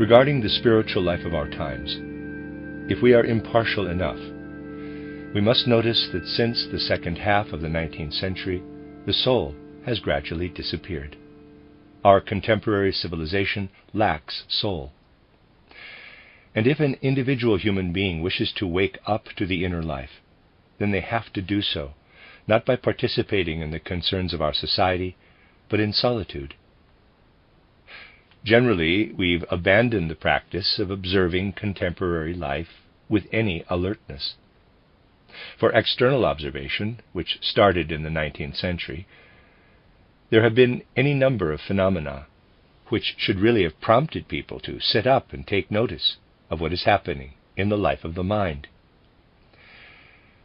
Regarding the spiritual life of our times, if we are impartial enough, we must notice that since the second half of the 19th century, the soul has gradually disappeared. Our contemporary civilization lacks soul. And if an individual human being wishes to wake up to the inner life, then they have to do so, not by participating in the concerns of our society, but in solitude. Generally, we've abandoned the practice of observing contemporary life with any alertness. For external observation, which started in the 19th century, there have been any number of phenomena which should really have prompted people to sit up and take notice of what is happening in the life of the mind.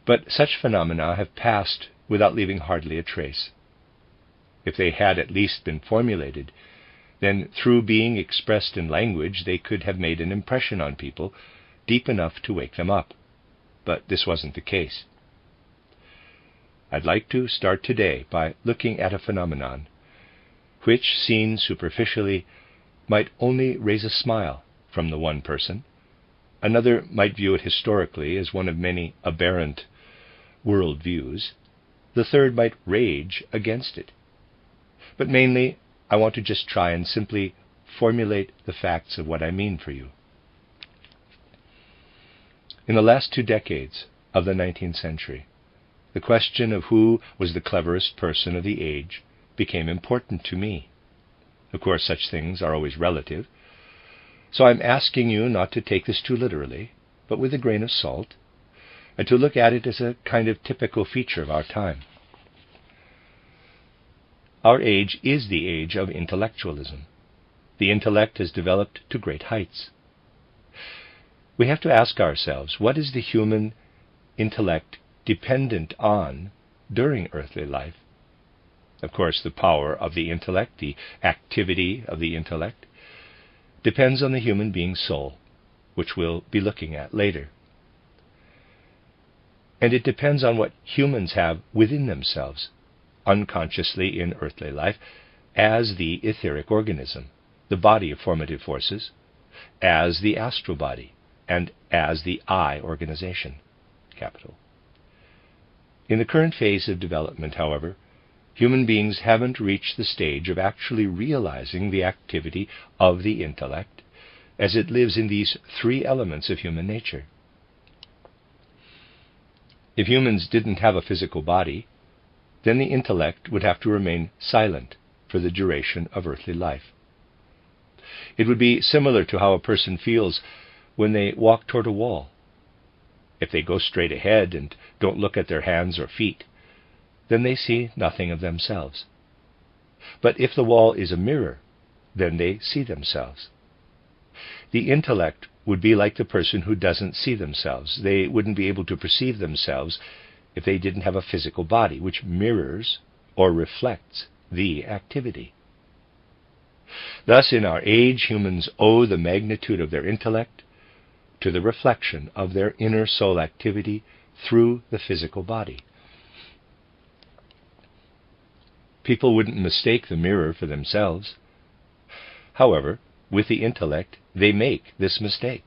But such phenomena have passed without leaving hardly a trace. If they had at least been formulated, then through being expressed in language they could have made an impression on people deep enough to wake them up. But this wasn't the case. I'd like to start today by looking at a phenomenon which, seen superficially, might only raise a smile from the one person. Another might view it historically as one of many aberrant world views. The third might rage against it. But mainly, I want to just try and simply formulate the facts of what I mean for you. In the last 2 decades of the 19th century, the question of who was the cleverest person of the age became important to me. Of course, such things are always relative, so I'm asking you not to take this too literally, but with a grain of salt, and to look at it as a kind of typical feature of our time. Our age is the age of intellectualism. The intellect has developed to great heights. We have to ask ourselves, what is the human intellect dependent on during earthly life? Of course, the power of the intellect, the activity of the intellect, depends on the human being's soul, which we'll be looking at later. And it depends on what humans have within themselves, unconsciously in earthly life, as the etheric organism, the body of formative forces, as the astral body, and as the I organization, capital. In the current phase of development, however, human beings haven't reached the stage of actually realizing the activity of the intellect as it lives in these 3 elements of human nature. If humans didn't have a physical body, then the intellect would have to remain silent for the duration of earthly life. It would be similar to how a person feels when they walk toward a wall. If they go straight ahead and don't look at their hands or feet, then they see nothing of themselves. But if the wall is a mirror, then they see themselves. The intellect would be like the person who doesn't see themselves. They wouldn't be able to perceive themselves if they didn't have a physical body which mirrors or reflects the activity. Thus, in our age, humans owe the magnitude of their intellect to the reflection of their inner soul activity through the physical body. People wouldn't mistake the mirror for themselves. However, with the intellect, they make this mistake.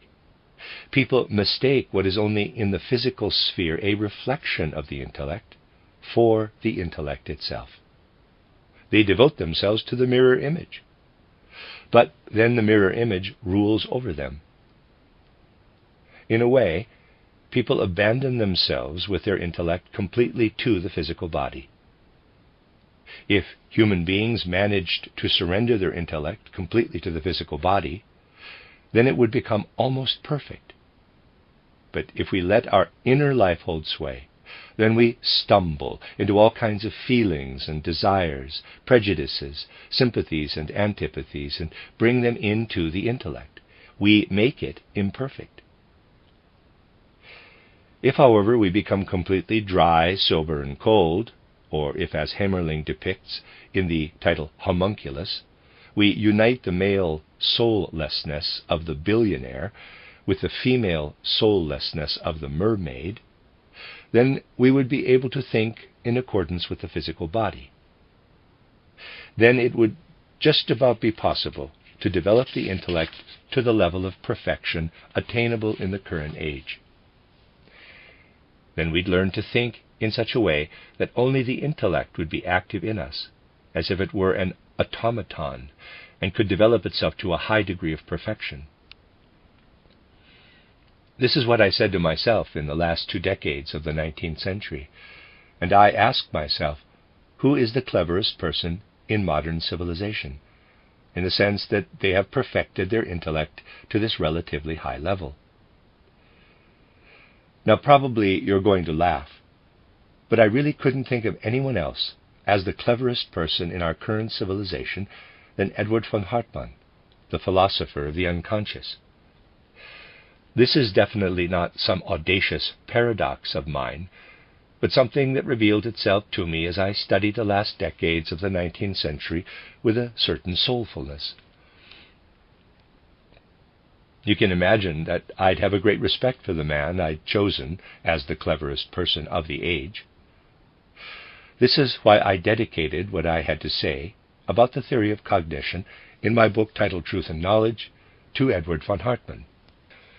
People mistake what is only in the physical sphere a reflection of the intellect for the intellect itself. They devote themselves to the mirror image, but then the mirror image rules over them. In a way, people abandon themselves with their intellect completely to the physical body. If human beings managed to surrender their intellect completely to the physical body, then it would become almost perfect. But if we let our inner life hold sway, then we stumble into all kinds of feelings and desires, prejudices, sympathies and antipathies, and bring them into the intellect. We make it imperfect. If, however, we become completely dry, sober, and cold, or if, as Hemmerling depicts in the title Homunculus, we unite the male soullessness of the billionaire with the female soullessness of the mermaid, then we would be able to think in accordance with the physical body. Then it would just about be possible to develop the intellect to the level of perfection attainable in the current age. Then we'd learn to think in such a way that only the intellect would be active in us, as if it were an automaton, and could develop itself to a high degree of perfection. This is what I said to myself in the last 2 decades of the 19th century, and I asked myself, who is the cleverest person in modern civilization, in the sense that they have perfected their intellect to this relatively high level? Now probably you're going to laugh, but I really couldn't think of anyone else as the cleverest person in our current civilization than Edward von Hartmann, the philosopher of the unconscious. This is definitely not some audacious paradox of mine, but something that revealed itself to me as I studied the last decades of the 19th century with a certain soulfulness. You can imagine that I'd have a great respect for the man I'd chosen as the cleverest person of the age. This is why I dedicated what I had to say about the theory of cognition in my book titled Truth and Knowledge to Edward von Hartmann.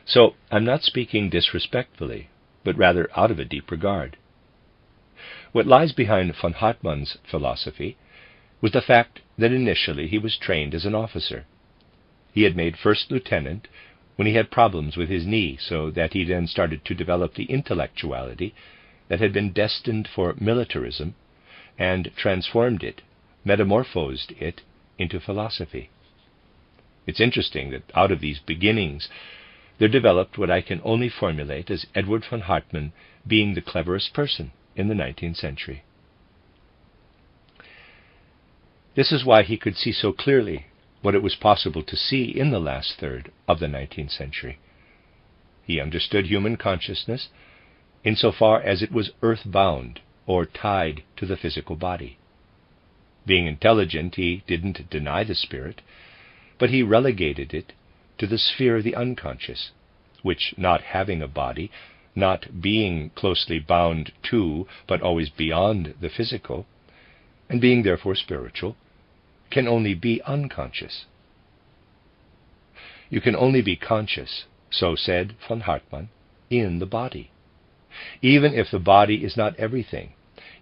So I'm not speaking disrespectfully, but rather out of a deep regard. What lies behind von Hartmann's philosophy was the fact that initially he was trained as an officer. He had made first lieutenant when he had problems with his knee, so that he then started to develop the intellectuality that had been destined for militarism and transformed it, metamorphosed it, into philosophy. It's interesting that out of these beginnings there developed what I can only formulate as Edward von Hartmann being the cleverest person in the 19th century. This is why he could see so clearly what it was possible to see in the last third of the 19th century. He understood human consciousness insofar as it was earth-bound or tied to the physical body. Being intelligent, he didn't deny the spirit, but he relegated it to the sphere of the unconscious, which, not having a body, not being closely bound to, but always beyond the physical, and being therefore spiritual, can only be unconscious. You can only be conscious, so said von Hartmann, in the body. Even if the body is not everything,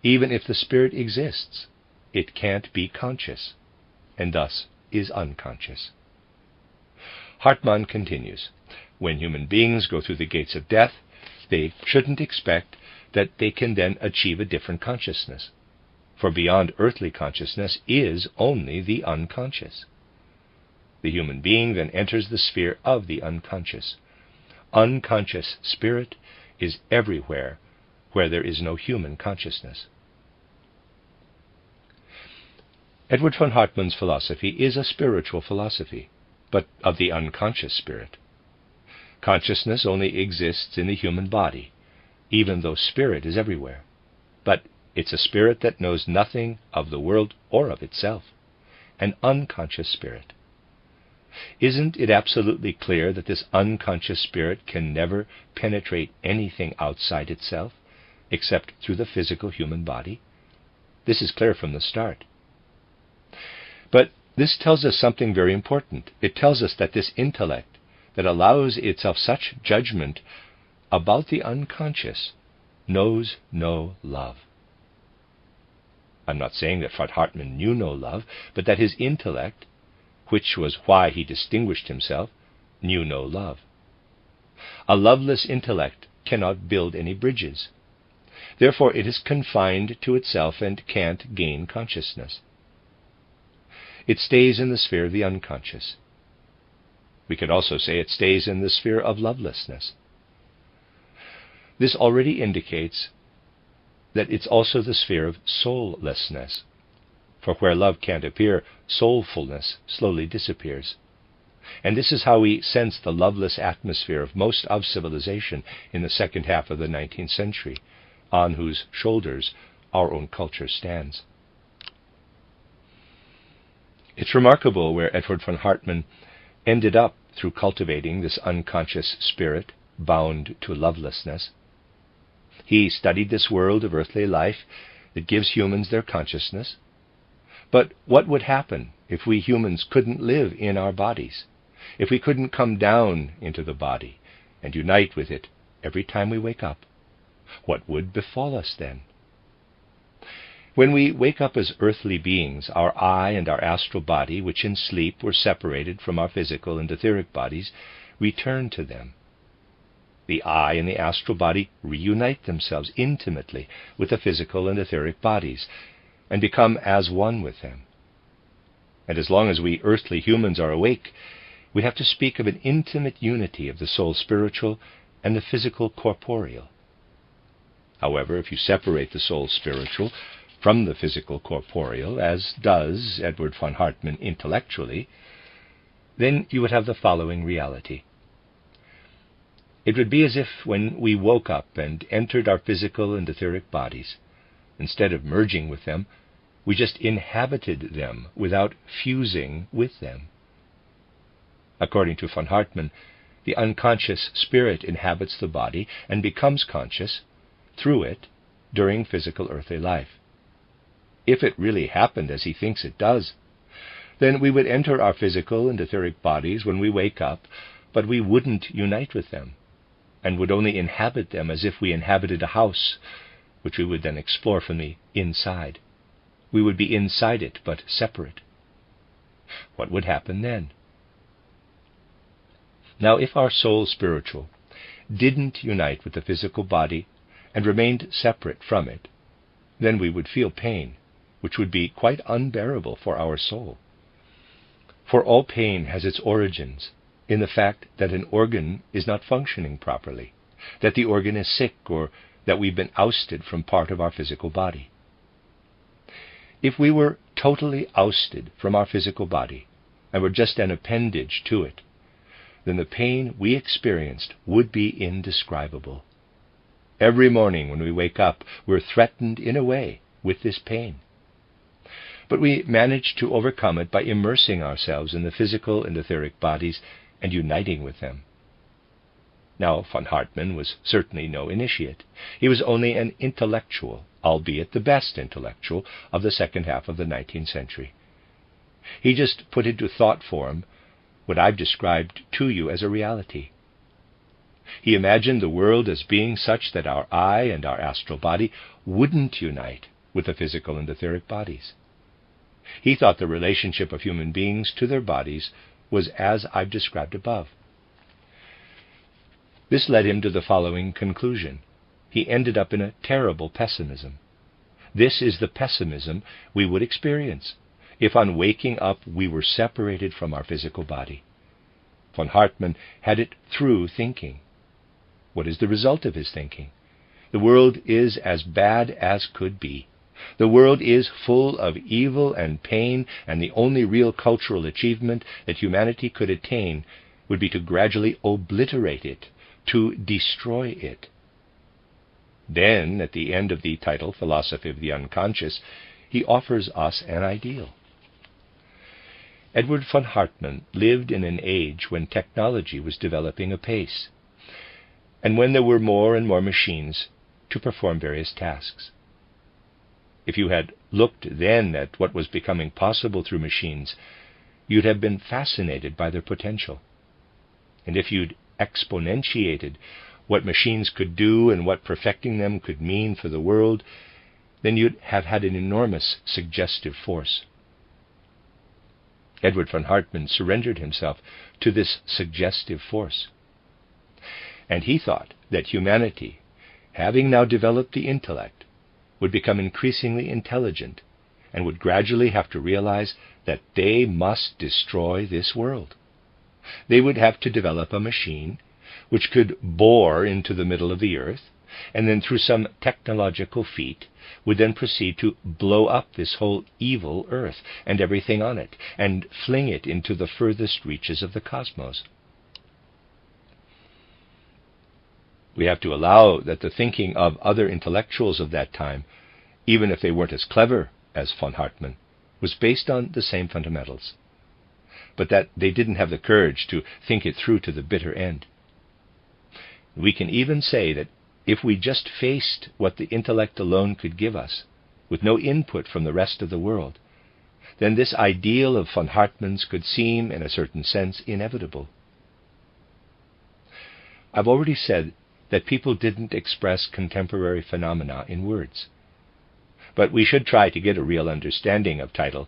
even if the spirit exists, it can't be conscious, and thus is unconscious. Hartmann continues, when human beings go through the gates of death, they shouldn't expect that they can then achieve a different consciousness, for beyond earthly consciousness is only the unconscious. The human being then enters the sphere of the unconscious. Unconscious spirit is everywhere where there is no human consciousness. Edward von Hartmann's philosophy is a spiritual philosophy, but of the unconscious spirit. Consciousness only exists in the human body, even though spirit is everywhere. But it's a spirit that knows nothing of the world or of itself, an unconscious spirit. Isn't it absolutely clear that this unconscious spirit can never penetrate anything outside itself, except through the physical human body? This is clear from the start. But this tells us something very important. It tells us that this intellect that allows itself such judgment about the unconscious knows no love. I'm not saying that von Hartmann knew no love, but that his intellect, which was why he distinguished himself, knew no love. A loveless intellect cannot build any bridges. Therefore it is confined to itself and can't gain consciousness. It stays in the sphere of the unconscious. We could also say it stays in the sphere of lovelessness. This already indicates that it's also the sphere of soullessness, for where love can't appear, soulfulness slowly disappears. And this is how we sense the loveless atmosphere of most of civilization in the second half of the 19th century, on whose shoulders our own culture stands. It's remarkable where Edward von Hartmann ended up through cultivating this unconscious spirit bound to lovelessness. He studied this world of earthly life that gives humans their consciousness, But what would happen if we humans couldn't live in our bodies? If we couldn't come down into the body and unite with it every time we wake up? What would befall us then? When we wake up as earthly beings, our I and our astral body, which in sleep were separated from our physical and etheric bodies, return to them. The I and the astral body reunite themselves intimately with the physical and etheric bodies, and become as one with them. And as long as we earthly humans are awake, we have to speak of an intimate unity of the soul spiritual and the physical corporeal. However, if you separate the soul spiritual from the physical corporeal, as does Edward von Hartmann intellectually, then you would have the following reality. It would be as if when we woke up and entered our physical and etheric bodies, instead of merging with them, we just inhabited them without fusing with them. According to von Hartmann, the unconscious spirit inhabits the body and becomes conscious through it during physical earthly life. If it really happened as he thinks it does, then we would enter our physical and etheric bodies when we wake up, but we wouldn't unite with them, and would only inhabit them as if we inhabited a house, which we would then explore from the inside. We would be inside it, but separate. What would happen then? Now, if our soul spiritual didn't unite with the physical body and remained separate from it, then we would feel pain, which would be quite unbearable for our soul. For all pain has its origins in the fact that an organ is not functioning properly, that the organ is sick, or that we've been ousted from part of our physical body. If we were totally ousted from our physical body and were just an appendage to it, then the pain we experienced would be indescribable. Every morning when we wake up, we're threatened in a way with this pain. But we manage to overcome it by immersing ourselves in the physical and etheric bodies and uniting with them. Now, von Hartmann was certainly no initiate. He was only an intellectual, albeit the best intellectual, of the second half of the 19th century. He just put into thought form what I've described to you as a reality. He imagined the world as being such that our I and our astral body wouldn't unite with the physical and etheric bodies. He thought the relationship of human beings to their bodies was as I've described above. This led him to the following conclusion. He ended up in a terrible pessimism. This is the pessimism we would experience if on waking up we were separated from our physical body. Von Hartmann had it through thinking. What is the result of his thinking? The world is as bad as could be. The world is full of evil and pain, and the only real cultural achievement that humanity could attain would be to gradually obliterate it, to destroy it. Then, at the end of the title, Philosophy of the Unconscious, he offers us an ideal. Edward von Hartmann lived in an age when technology was developing apace, and when there were more and more machines to perform various tasks. If you had looked then at what was becoming possible through machines, you'd have been fascinated by their potential. And if you'd exponentiated what machines could do and what perfecting them could mean for the world, then you'd have had an enormous suggestive force. Edward von Hartmann surrendered himself to this suggestive force. And he thought that humanity, having now developed the intellect, would become increasingly intelligent and would gradually have to realize that they must destroy this world. They would have to develop a machine which could bore into the middle of the earth, and then through some technological feat would then proceed to blow up this whole evil earth and everything on it, and fling it into the furthest reaches of the cosmos. We have to allow that the thinking of other intellectuals of that time, even if they weren't as clever as von Hartmann, was based on the same fundamentals, but that they didn't have the courage to think it through to the bitter end. We can even say that if we just faced what the intellect alone could give us, with no input from the rest of the world, then this ideal of von Hartmann's could seem, in a certain sense, inevitable. I've already said that people didn't express contemporary phenomena in words. But we should try to get a real understanding of title,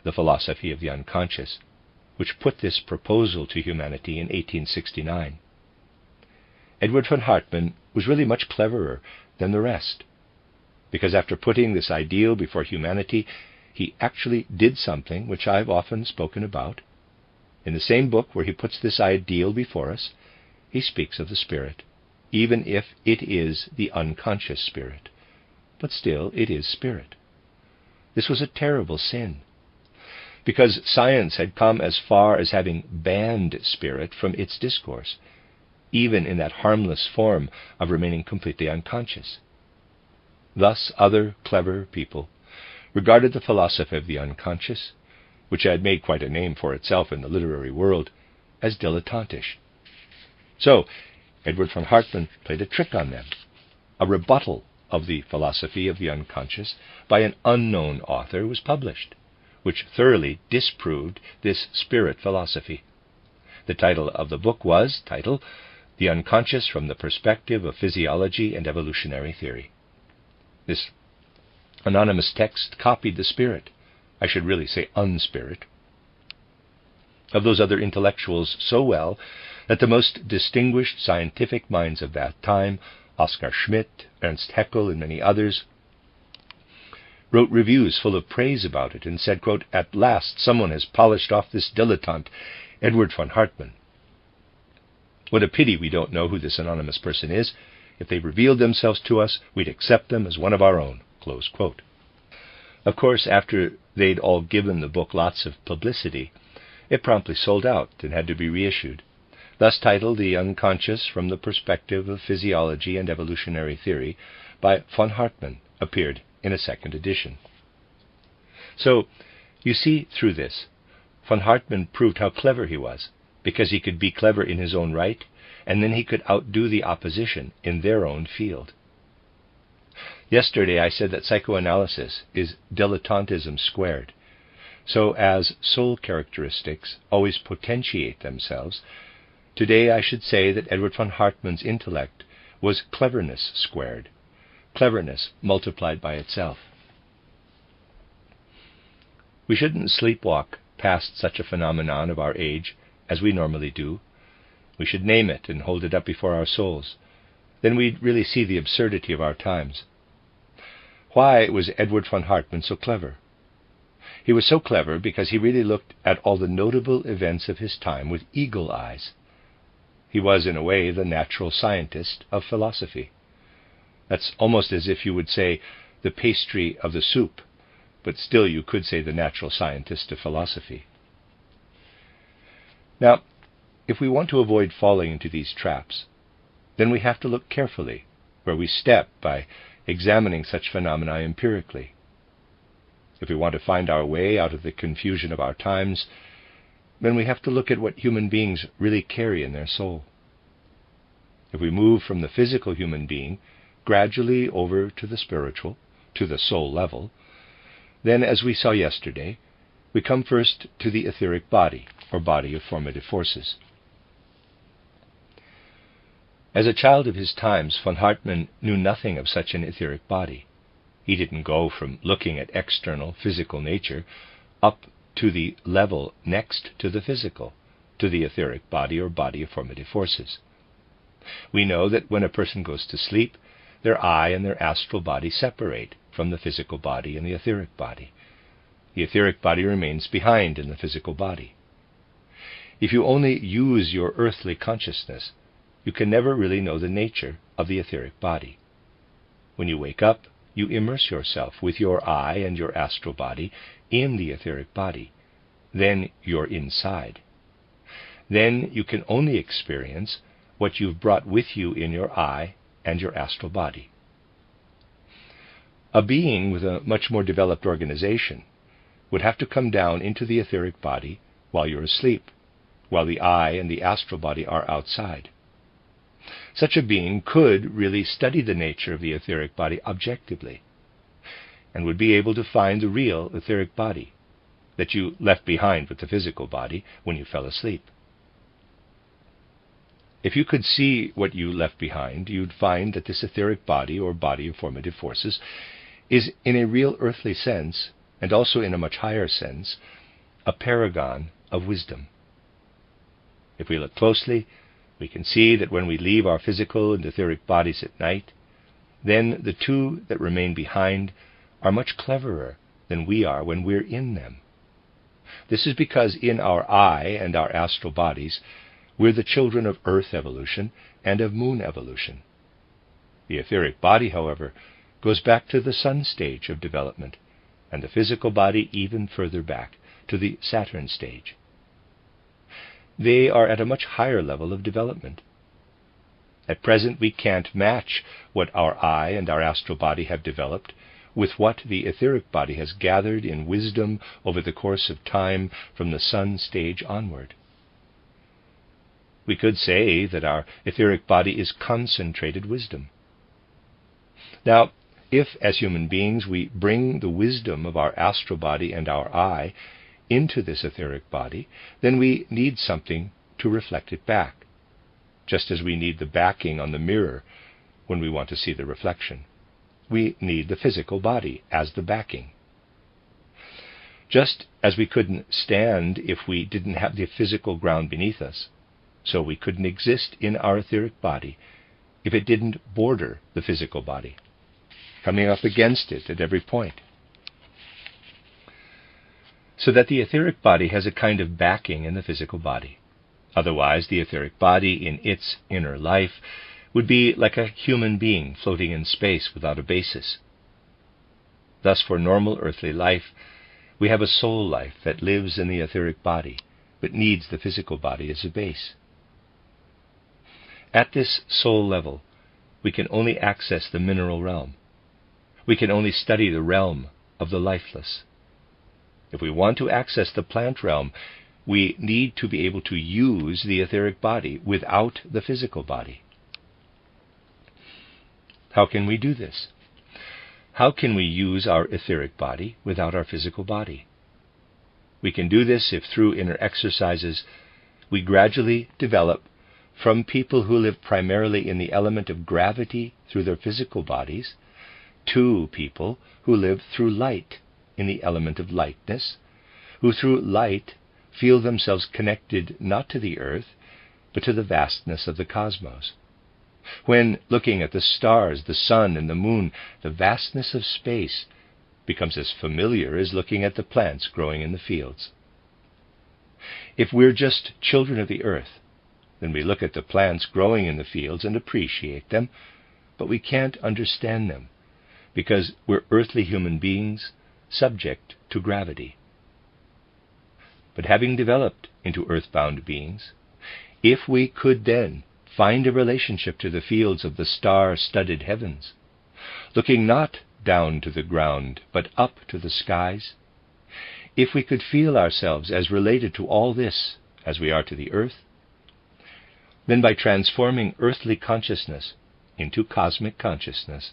The Philosophy of the Unconscious, which put this proposal to humanity in 1869. Edward von Hartmann was really much cleverer than the rest, because after putting this ideal before humanity, he actually did something which I've often spoken about. In the same book where he puts this ideal before us, he speaks of the spirit, even if it is the unconscious spirit. But still, it is spirit. This was a terrible sin, because science had come as far as having banned spirit from its discourse, even in that harmless form of remaining completely unconscious. Thus, other clever people regarded the philosophy of the unconscious, which had made quite a name for itself in the literary world, as dilettantish. So, Edward von Hartmann played a trick on them, a rebuttal of the philosophy of the unconscious by an unknown author was published, which thoroughly disproved this spirit philosophy. The title of the book was, The Unconscious from the Perspective of Physiology and Evolutionary Theory. This anonymous text copied the spirit, I should really say unspirit, of those other intellectuals so well that the most distinguished scientific minds of that time, Oskar Schmidt, Ernst Haeckel, and many others, wrote reviews full of praise about it and said, quote, "At last someone has polished off this dilettante, Edward von Hartmann. What a pity we don't know who this anonymous person is. If they revealed themselves to us, we'd accept them as one of our own." Close quote. Of course, after they'd all given the book lots of publicity, it promptly sold out and had to be reissued. Thus titled The Unconscious from the Perspective of Physiology and Evolutionary Theory by von Hartmann appeared in a second edition. So, you see through this, von Hartmann proved how clever he was, because he could be clever in his own right, and then he could outdo the opposition in their own field. Yesterday I said that psychoanalysis is dilettantism squared. So as soul characteristics always potentiate themselves, today I should say that Edward von Hartmann's intellect was cleverness squared, cleverness multiplied by itself. We shouldn't sleepwalk past such a phenomenon of our age as we normally do. We should name it and hold it up before our souls. Then we'd really see the absurdity of our times. Why was Edward von Hartmann so clever? He was so clever because he really looked at all the notable events of his time with eagle eyes. He was, in a way, the natural scientist of philosophy. That's almost as if you would say the pastry of the soup, but still you could say the natural scientist of philosophy. Now, if we want to avoid falling into these traps, then we have to look carefully where we step by examining such phenomena empirically. If we want to find our way out of the confusion of our times, then we have to look at what human beings really carry in their soul. If we move from the physical human being gradually over to the spiritual, to the soul level, then, as we saw yesterday, we come first to the etheric body, or body of formative forces. As a child of his times, von Hartmann knew nothing of such an etheric body. He didn't go from looking at external physical nature up to the level next to the physical, to the etheric body or body of formative forces. We know that when a person goes to sleep, their eye and their astral body separate from the physical body and the etheric body. The etheric body remains behind in the physical body. If you only use your earthly consciousness, you can never really know the nature of the etheric body. When you wake up, you immerse yourself with your eye and your astral body in the etheric body. Then you're inside. Then you can only experience what you've brought with you in your eye and your astral body. A being with a much more developed organization would have to come down into the etheric body while you're asleep, while the eye and the astral body are outside. Such a being could really study the nature of the etheric body objectively, and would be able to find the real etheric body, that you left behind with the physical body when you fell asleep. If you could see what you left behind, you'd find that this etheric body, or body of formative forces, is in a real earthly sense, and also in a much higher sense, a paragon of wisdom. If we look closely, we can see that when we leave our physical and etheric bodies at night, then the two that remain behind are much cleverer than we are when we're in them. This is because in our I and our astral bodies, we're the children of earth evolution and of moon evolution. The etheric body, however, goes back to the sun stage of development, and the physical body even further back to the Saturn stage. They are at a much higher level of development. At present, we can't match what our I and our astral body have developed with what the etheric body has gathered in wisdom over the course of time from the sun stage onward. We could say that our etheric body is concentrated wisdom. Now, if, as human beings, we bring the wisdom of our astral body and our I into this etheric body, then we need something to reflect it back, just as we need the backing on the mirror when we want to see the reflection. We need the physical body as the backing. Just as we couldn't stand if we didn't have the physical ground beneath us, so we couldn't exist in our etheric body if it didn't border the physical body, coming up against it at every point. So that the etheric body has a kind of backing in the physical body. Otherwise, the etheric body in its inner life would be like a human being floating in space without a basis. Thus, for normal earthly life, we have a soul life that lives in the etheric body, but needs the physical body as a base. At this soul level, we can only access the mineral realm. We can only study the realm of the lifeless. If we want to access the plant realm, we need to be able to use the etheric body without the physical body. How can we do this? How can we use our etheric body without our physical body? We can do this if through inner exercises we gradually develop from people who live primarily in the element of gravity through their physical bodies to people who live through light in the element of lightness, who through light feel themselves connected not to the earth, but to the vastness of the cosmos. When looking at the stars, the sun, and the moon, the vastness of space becomes as familiar as looking at the plants growing in the fields. If we're just children of the earth, then we look at the plants growing in the fields and appreciate them, but we can't understand them, because we're earthly human beings subject to gravity. But having developed into earthbound beings, if we could then find a relationship to the fields of the star-studded heavens, looking not down to the ground, but up to the skies, if we could feel ourselves as related to all this as we are to the earth, then by transforming earthly consciousness into cosmic consciousness,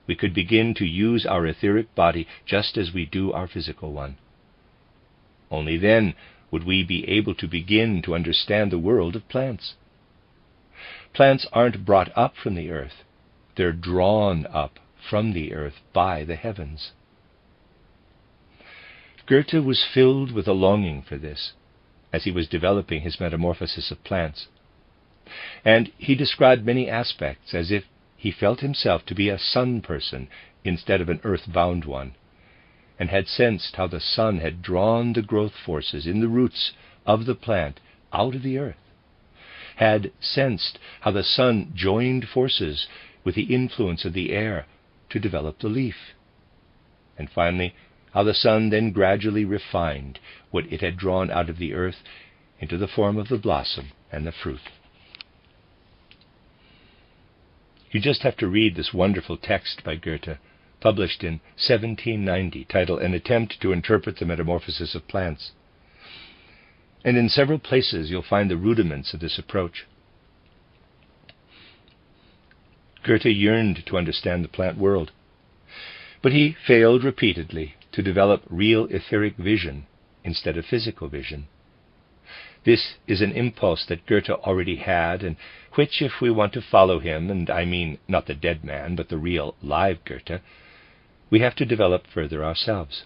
we could begin to use our etheric body just as we do our physical one. Only then would we be able to begin to understand the world of plants. Plants aren't brought up from the earth. They're drawn up from the earth by the heavens. Goethe was filled with a longing for this as he was developing his metamorphosis of plants. And he described many aspects as if he felt himself to be a sun person instead of an earth-bound one, and had sensed how the sun had drawn the growth forces in the roots of the plant out of the earth, had sensed how the sun joined forces with the influence of the air to develop the leaf, and finally how the sun then gradually refined what it had drawn out of the earth into the form of the blossom and the fruit. You just have to read this wonderful text by Goethe, published in 1790, titled An Attempt to Interpret the Metamorphosis of Plants. And in several places you'll find the rudiments of this approach. Goethe yearned to understand the plant world, but he failed repeatedly to develop real etheric vision instead of physical vision. This is an impulse that Goethe already had, and which, if we want to follow him, and I mean not the dead man, but the real, live Goethe, we have to develop further ourselves.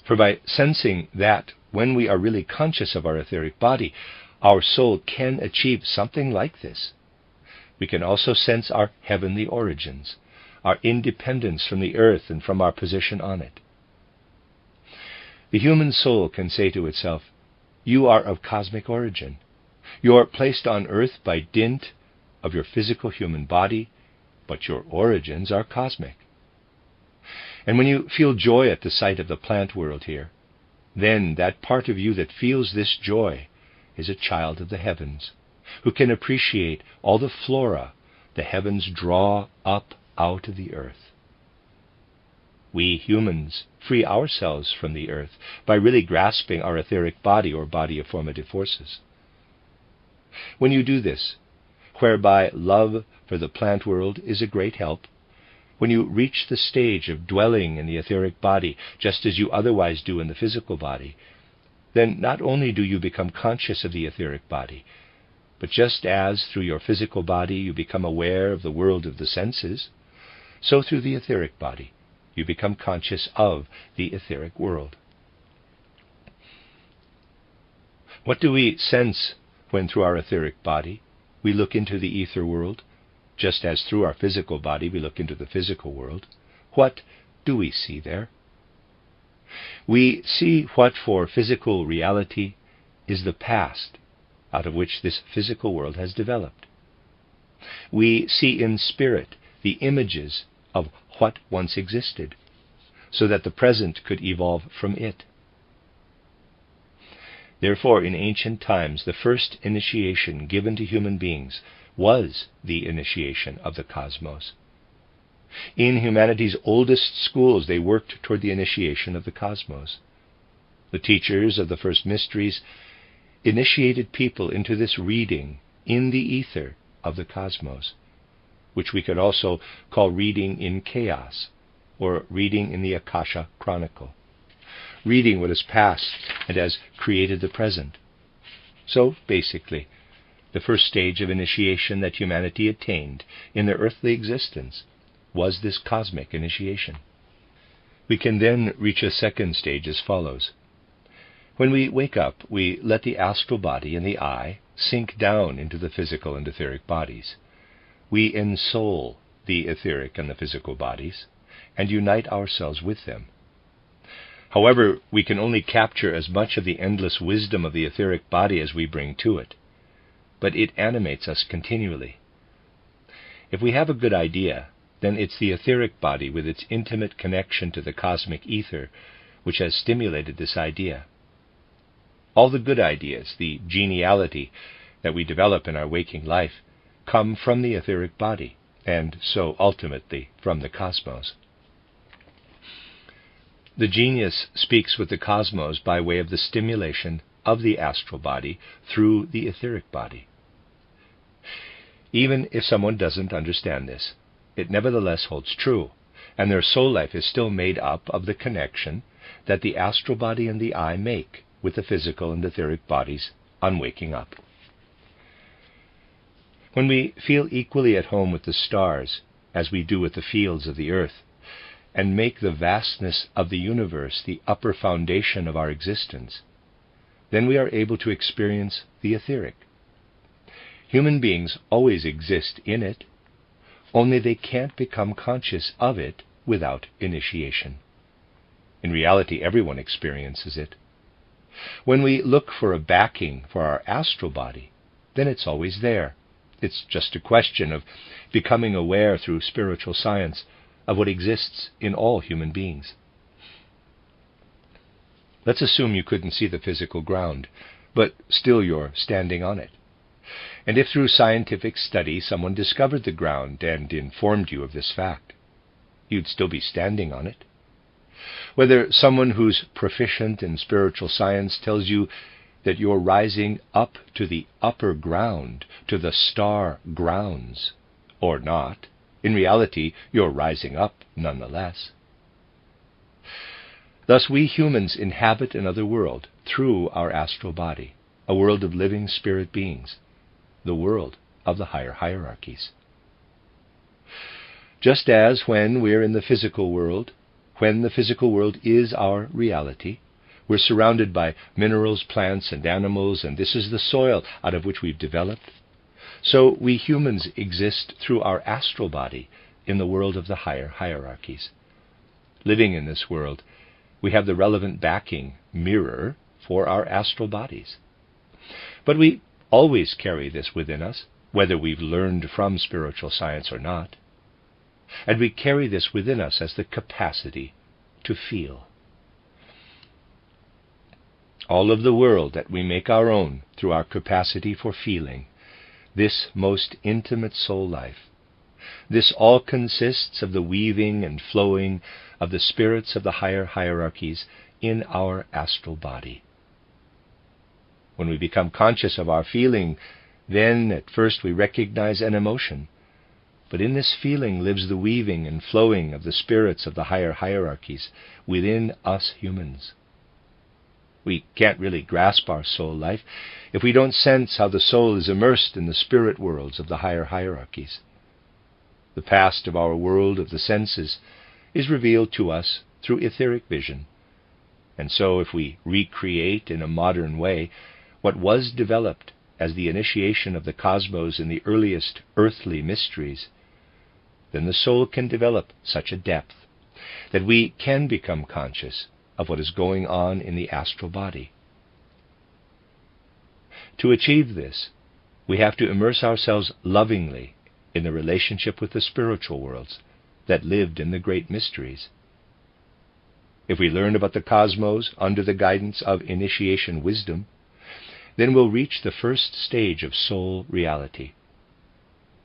For by sensing that when we are really conscious of our etheric body, our soul can achieve something like this, we can also sense our heavenly origins, our independence from the earth and from our position on it. The human soul can say to itself, "You are of cosmic origin. You are placed on earth by dint of your physical human body, but your origins are cosmic." And when you feel joy at the sight of the plant world here, then that part of you that feels this joy is a child of the heavens, who can appreciate all the flora the heavens draw up out of the earth. We humans free ourselves from the earth by really grasping our etheric body or body of formative forces. When you do this, whereby love for the plant world is a great help, when you reach the stage of dwelling in the etheric body just as you otherwise do in the physical body, then not only do you become conscious of the etheric body, but just as through your physical body you become aware of the world of the senses, so through the etheric body you become conscious of the etheric world. What do we sense when through our etheric body we look into the ether world, just as through our physical body we look into the physical world? What do we see there? We see what for physical reality is the past out of which this physical world has developed. We see in spirit the images of what once existed, so that the present could evolve from it. Therefore, in ancient times, the first initiation given to human beings was the initiation of the cosmos. In humanity's oldest schools, they worked toward the initiation of the cosmos. The teachers of the first mysteries initiated people into this reading in the ether of the cosmos, which we could also call reading in chaos, or reading in the Akasha Chronicle, reading what has passed and has created the present. So, basically, the first stage of initiation that humanity attained in their earthly existence was this cosmic initiation. We can then reach a second stage as follows. When we wake up, we let the astral body and the I sink down into the physical and etheric bodies. We ensoul the etheric and the physical bodies and unite ourselves with them. However, we can only capture as much of the endless wisdom of the etheric body as we bring to it, but it animates us continually. If we have a good idea, then it's the etheric body with its intimate connection to the cosmic ether which has stimulated this idea. All the good ideas, the geniality that we develop in our waking life, come from the etheric body, and so ultimately from the cosmos. The genius speaks with the cosmos by way of the stimulation of the astral body through the etheric body. Even if someone doesn't understand this, it nevertheless holds true, and their soul life is still made up of the connection that the astral body and the I make with the physical and etheric bodies on waking up. When we feel equally at home with the stars, as we do with the fields of the earth, and make the vastness of the universe the upper foundation of our existence, then we are able to experience the etheric. Human beings always exist in it, only they can't become conscious of it without initiation. In reality, everyone experiences it. When we look for a backing for our astral body, then it's always there. It's just a question of becoming aware through spiritual science of what exists in all human beings. Let's assume you couldn't see the physical ground, but still you're standing on it. And if through scientific study someone discovered the ground and informed you of this fact, you'd still be standing on it. Whether someone who's proficient in spiritual science tells you that you're rising up to the upper ground, to the star grounds, or not, in reality you're rising up nonetheless. Thus we humans inhabit another world through our astral body, a world of living spirit beings, the world of the higher hierarchies. Just as when we're in the physical world, when the physical world is our reality, we're surrounded by minerals, plants, and animals, and this is the soil out of which we've developed, so we humans exist through our astral body in the world of the higher hierarchies. Living in this world, we have the relevant backing mirror for our astral bodies. But we always carry this within us, whether we've learned from spiritual science or not. And we carry this within us as the capacity to feel. All of the world that we make our own through our capacity for feeling, this most intimate soul life, this all consists of the weaving and flowing of the spirits of the higher hierarchies in our astral body. When we become conscious of our feeling, then at first we recognize an emotion. But in this feeling lives the weaving and flowing of the spirits of the higher hierarchies within us humans. We can't really grasp our soul life if we don't sense how the soul is immersed in the spirit worlds of the higher hierarchies. The past of our world of the senses is revealed to us through etheric vision. And so if we recreate in a modern way what was developed as the initiation of the cosmos in the earliest earthly mysteries, then the soul can develop such a depth that we can become conscious of what is going on in the astral body. To achieve this, we have to immerse ourselves lovingly in the relationship with the spiritual worlds that lived in the great mysteries. If we learn about the cosmos under the guidance of initiation wisdom, then we'll reach the first stage of soul reality.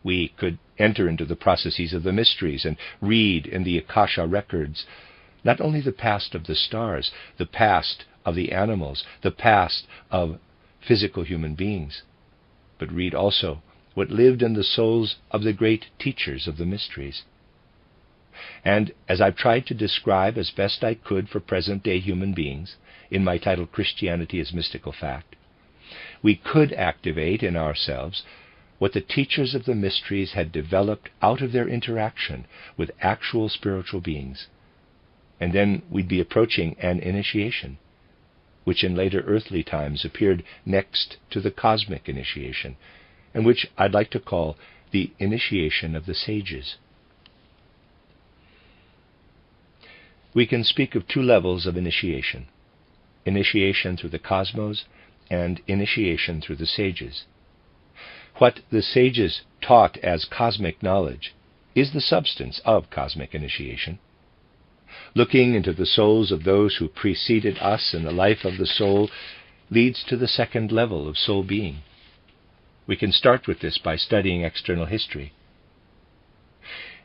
We could enter into the processes of the mysteries and read in the Akasha records not only the past of the stars, the past of the animals, the past of physical human beings, but read also what lived in the souls of the great teachers of the mysteries. And as I've tried to describe as best I could for present-day human beings in my title Christianity as Mystical Fact, we could activate in ourselves what the teachers of the mysteries had developed out of their interaction with actual spiritual beings. And then we'd be approaching an initiation, which in later earthly times appeared next to the cosmic initiation, and which I'd like to call the initiation of the sages. We can speak of two levels of initiation: initiation through the cosmos and initiation through the sages. What the sages taught as cosmic knowledge is the substance of cosmic initiation. Looking into the souls of those who preceded us in the life of the soul leads to the second level of soul being. We can start with this by studying external history.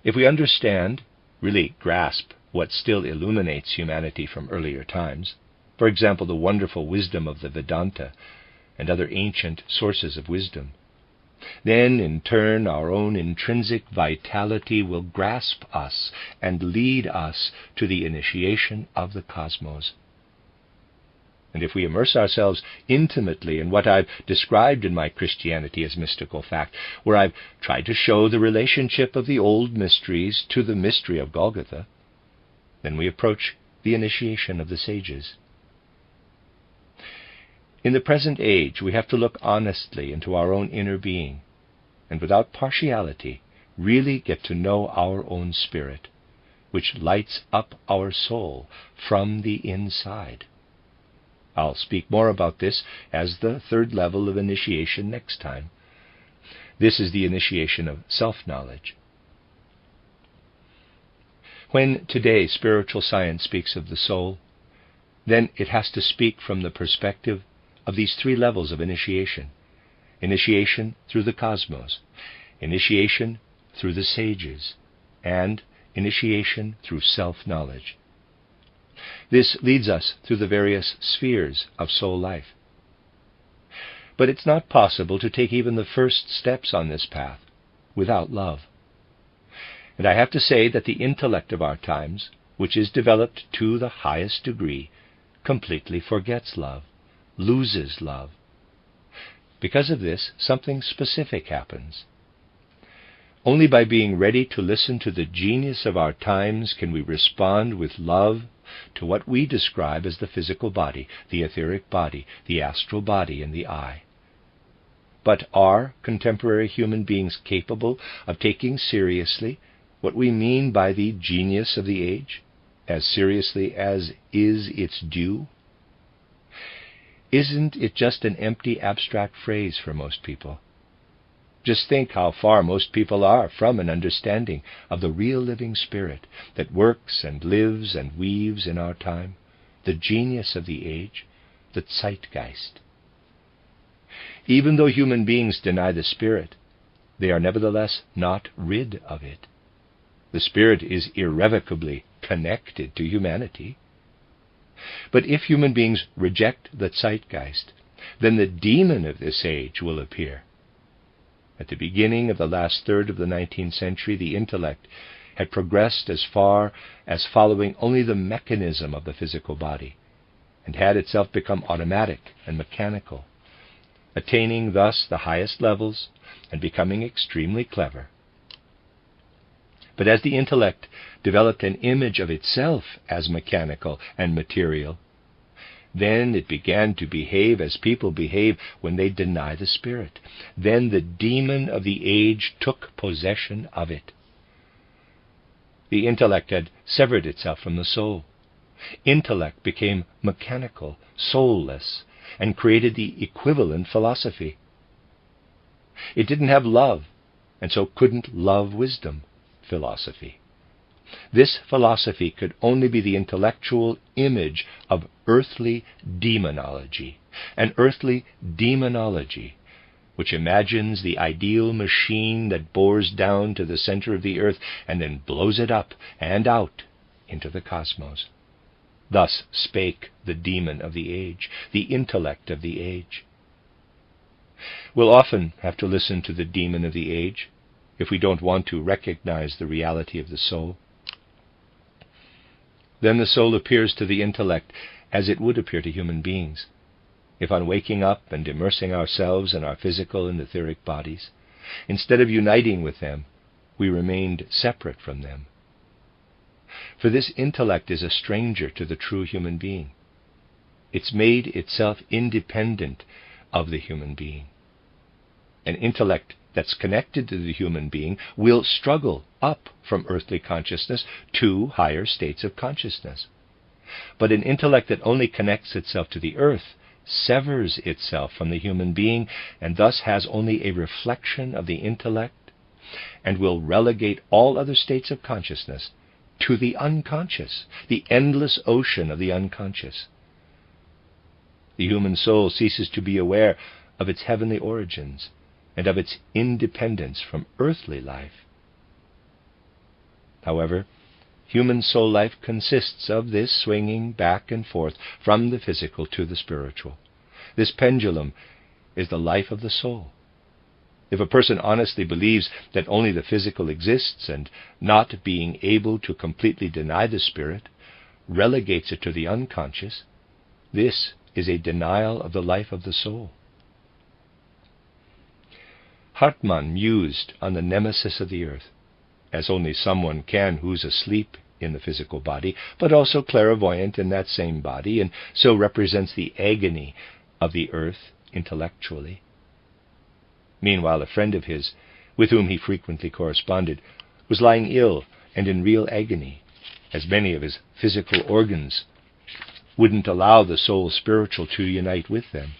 If we understand, really grasp, what still illuminates humanity from earlier times, for example, the wonderful wisdom of the Vedanta and other ancient sources of wisdom, then in turn our own intrinsic vitality will grasp us and lead us to the initiation of the cosmos. And if we immerse ourselves intimately in what I've described in my Christianity as Mystical Fact, where I've tried to show the relationship of the old mysteries to the mystery of Golgotha, then we approach the initiation of the sages. In the present age, we have to look honestly into our own inner being, and without partiality, really get to know our own spirit, which lights up our soul from the inside. I'll speak more about this as the third level of initiation next time. This is the initiation of self-knowledge. When today spiritual science speaks of the soul, then it has to speak from the perspective of these three levels of initiation: initiation through the cosmos, initiation through the sages, and initiation through self-knowledge. This leads us through the various spheres of soul life. But it's not possible to take even the first steps on this path without love. And I have to say that the intellect of our times which is developed to the highest degree, completely forgets love, loses love. Because of this, something specific happens. Only by being ready to listen to the genius of our times can we respond with love to what we describe as the physical body, the etheric body, the astral body, and the I. But are contemporary human beings capable of taking seriously what we mean by the genius of the age, as seriously as is its due? Isn't it just an empty abstract phrase for most people? Just think how far most people are from an understanding of the real living spirit that works and lives and weaves in our time, the genius of the age, the zeitgeist. Even though human beings deny the spirit, they are nevertheless not rid of it. The spirit is irrevocably connected to humanity. But if human beings reject the zeitgeist, then the demon of this age will appear. At the beginning of the last third of the 19th century, the intellect had progressed as far as following only the mechanism of the physical body, and had itself become automatic and mechanical, attaining thus the highest levels and becoming extremely clever. But as the intellect developed an image of itself as mechanical and material, then it began to behave as people behave when they deny the spirit. Then the demon of the age took possession of it. The intellect had severed itself from the soul. Intellect became mechanical, soulless, and created the equivalent philosophy. It didn't have love, and so couldn't love wisdom, philosophy. This philosophy could only be the intellectual image of earthly demonology, an earthly demonology which imagines the ideal machine that bores down to the center of the earth and then blows it up and out into the cosmos. Thus spake the demon of the age, the intellect of the age. We'll often have to listen to the demon of the age if we don't want to recognize the reality of the soul. Then the soul appears to the intellect as it would appear to human beings, if on waking up and immersing ourselves in our physical and etheric bodies, instead of uniting with them, we remained separate from them. For this intellect is a stranger to the true human being. It's made itself independent of the human being. An intellect that's connected to the human being will struggle up from earthly consciousness to higher states of consciousness. But an intellect that only connects itself to the earth severs itself from the human being and thus has only a reflection of the intellect and will relegate all other states of consciousness to the unconscious, the endless ocean of the unconscious. The human soul ceases to be aware of its heavenly origins and of its independence from earthly life. However, human soul life consists of this swinging back and forth from the physical to the spiritual. This pendulum is the life of the soul. If a person honestly believes that only the physical exists and, not being able to completely deny the spirit, relegates it to the unconscious, this is a denial of the life of the soul. Hartmann mused on the nemesis of the earth, as only someone can who's asleep in the physical body, but also clairvoyant in that same body, and so represents the agony of the earth intellectually. Meanwhile, a friend of his, with whom he frequently corresponded, was lying ill and in real agony, as many of his physical organs wouldn't allow the soul spiritual to unite with them.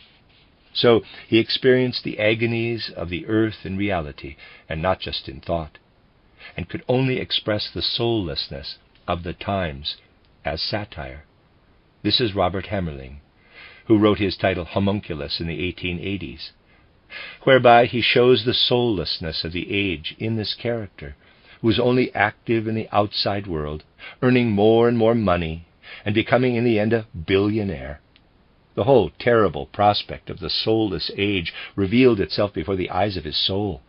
So he experienced the agonies of the earth in reality, and not just in thought, and could only express the soullessness of the times as satire. This is Robert Hammerling, who wrote his title Homunculus in the 1880s, whereby he shows the soullessness of the age in this character, who is only active in the outside world, earning more and more money, and becoming in the end a billionaire. The whole terrible prospect of the soulless age revealed itself before the eyes of his soul.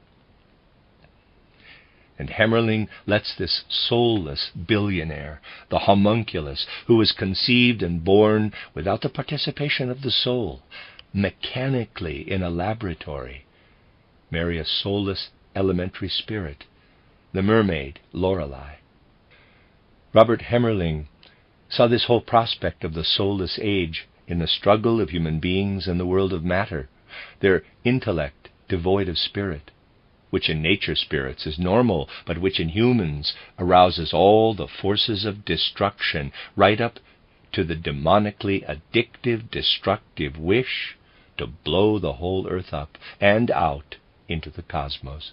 And Hemmerling lets this soulless billionaire, the homunculus, who was conceived and born without the participation of the soul, mechanically in a laboratory, marry a soulless elementary spirit, the mermaid Lorelei. Robert Hemmerling saw this whole prospect of the soulless age in the struggle of human beings and the world of matter, their intellect devoid of spirit, which in nature spirits is normal, but which in humans arouses all the forces of destruction, right up to the demonically addictive, destructive wish to blow the whole earth up and out into the cosmos.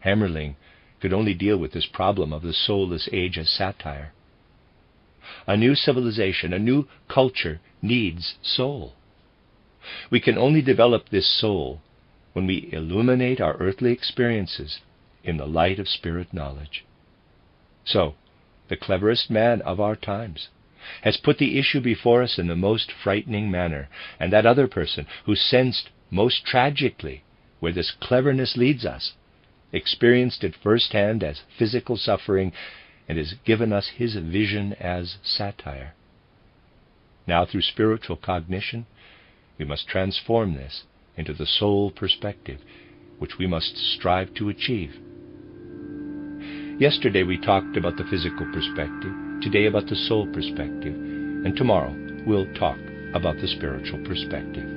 Hemmerling could only deal with this problem of the soulless age as satire. A new civilization, a new culture needs soul. We can only develop this soul when we illuminate our earthly experiences in the light of spirit knowledge. So, the cleverest man of our times has put the issue before us in the most frightening manner, and that other person who sensed most tragically where this cleverness leads us, experienced it firsthand as physical suffering, and has given us his vision as satire. Now, through spiritual cognition, we must transform this into the soul perspective, which we must strive to achieve. Yesterday we talked about the physical perspective, today about the soul perspective, and tomorrow we'll talk about the spiritual perspective.